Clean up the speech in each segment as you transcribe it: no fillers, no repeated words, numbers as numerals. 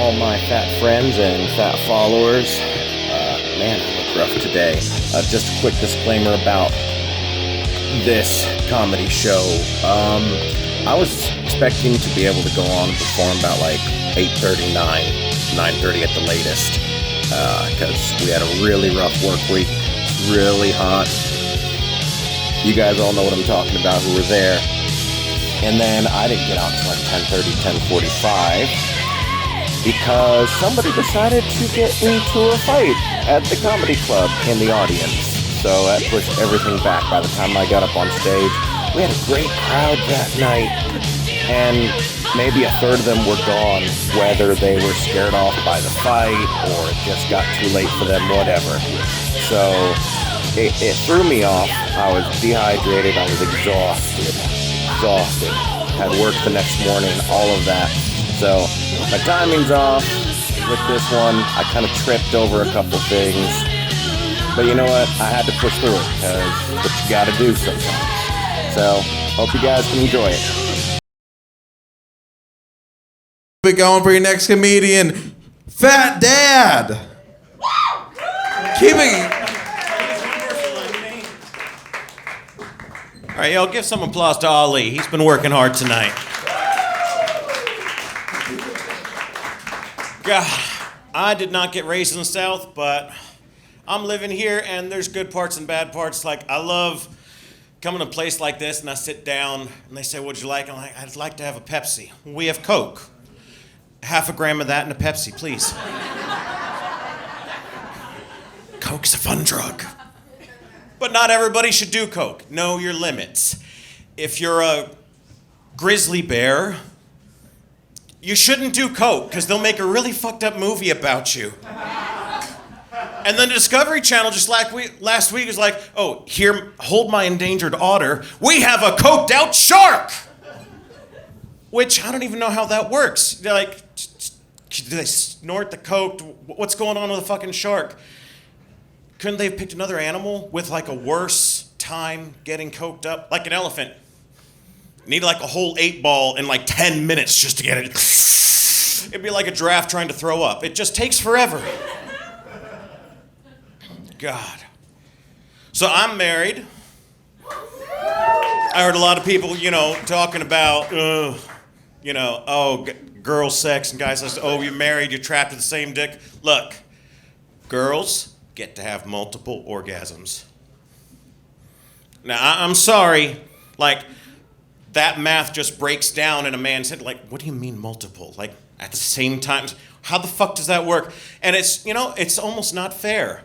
all my fat friends and fat followers. Man, I look rough today. Just a quick disclaimer about this comedy show. I was expecting to be able to go on and perform about like 8:30, 9:30 at the latest, because we had a really rough work week. It's really hot. You guys all know what I'm talking about who were there. And then I didn't get out until like 10:30, 10:45 because somebody decided to get into a fight at the comedy club in the audience. So that pushed everything back. By the time I got up on stage, we had a great crowd that night, and maybe a third of them were gone, whether they were scared off by the fight or it just got too late for them, whatever. So it threw me off. I was dehydrated. I was exhausted. Had work the next morning, all of that. So my timing's off with this one. I kind of tripped over a couple things. But you know what? I had to push through it because it's what you gotta do sometimes. So hope you guys can enjoy it. Keep it going for your next comedian, PhatDaD. Keep it. All right, y'all, give some applause to Ali. He's been working hard tonight. God, I did not get raised in the South, but I'm living here, and there's good parts and bad parts. Like, I love coming to a place like this, and I sit down, and they say, what'd you like? I'm like, I'd like to have a Pepsi. We have Coke. Half a gram of that and a Pepsi, please. Coke's a fun drug. But not everybody should do Coke. Know your limits. If you're a grizzly bear, you shouldn't do Coke, because they'll make a really fucked up movie about you. And then Discovery Channel just last week was like, oh, here, hold my endangered otter. We have a coked out shark! Which, I don't even know how that works. They're like, do they snort the coke? What's going on with a fucking shark? Couldn't they have picked another animal with like a worse time getting coked up? Like an elephant. Need like a whole 8-ball in like 10 minutes just to get it. It'd be like a giraffe trying to throw up. It just takes forever. God. So I'm married. I heard a lot of people, talking about, girl sex, and guys say, oh, you're married, you're trapped with the same dick. Look, girls get to have multiple orgasms. Now, I'm sorry, like, that math just breaks down in a man's head. Like, what do you mean multiple? Like, at the same time? How the fuck does that work? And it's, it's almost not fair.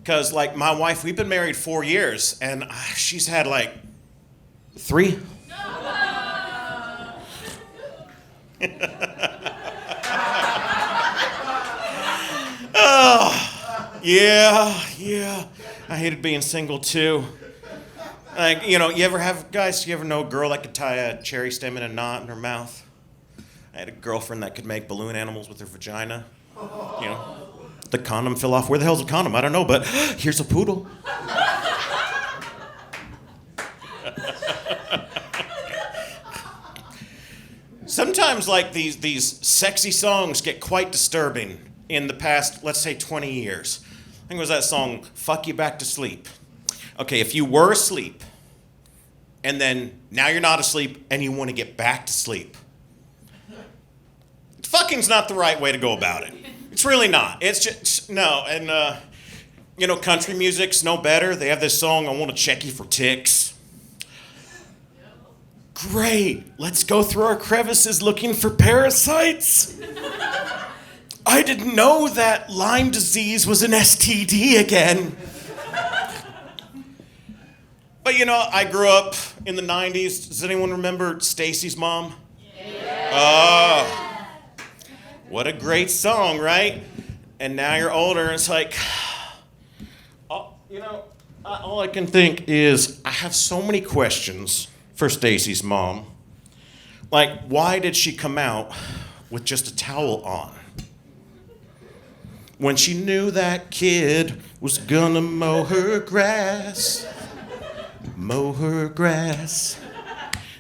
Because, like, my wife, we've been married 4 years, and she's had, like, 3. Oh. Yeah. I hated being single too. Like, you ever know a girl that could tie a cherry stem in a knot in her mouth? I had a girlfriend that could make balloon animals with her vagina. The condom fell off. Where the hell's the condom? I don't know, but here's a poodle. Sometimes, like, these sexy songs get quite disturbing in the past, let's say, 20 years. I think it was that song, Fuck You Back to Sleep. Okay, if you were asleep, and then now you're not asleep, and you want to get back to sleep, fucking's not the right way to go about it. It's really not. It's just, no. And, country music's no better. They have this song, I Want to Check You for Ticks. Great, let's go through our crevices looking for parasites. I didn't know that Lyme disease was an STD again. But I grew up in the 90s. Does anyone remember Stacy's Mom? Yeah. Oh, what a great song, right? And now you're older, and it's like, all I can think is I have so many questions for Stacy's mom. Like, why did she come out with just a towel on? When she knew that kid was gonna mow her grass. Mow her grass.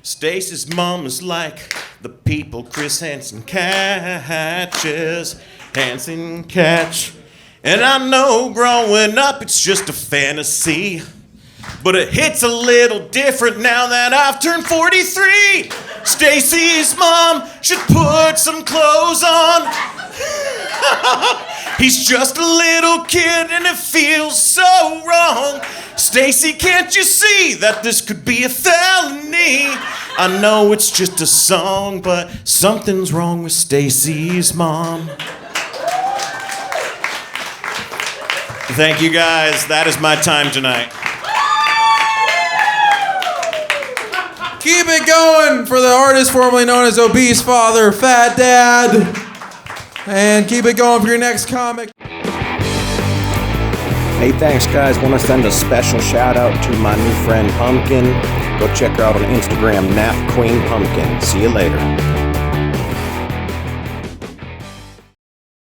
Stacy's mom is like, the people Chris Hansen catches. Hansen catch. And I know growing up it's just a fantasy, but it hits a little different now that I've turned 43. Stacy's mom should put some clothes on. He's just a little kid and it feels so wrong. Stacy, can't you see that this could be a felony? I know it's just a song, but something's wrong with Stacy's mom. Thank you guys. That is my time tonight. Keep it going for the artist formerly known as Obese Father, PhatDaD. And keep it going for your next comic. Hey, thanks, guys. Want to send a special shout out to my new friend Pumpkin. Go check her out on Instagram, NapQueenPumpkin. See you later.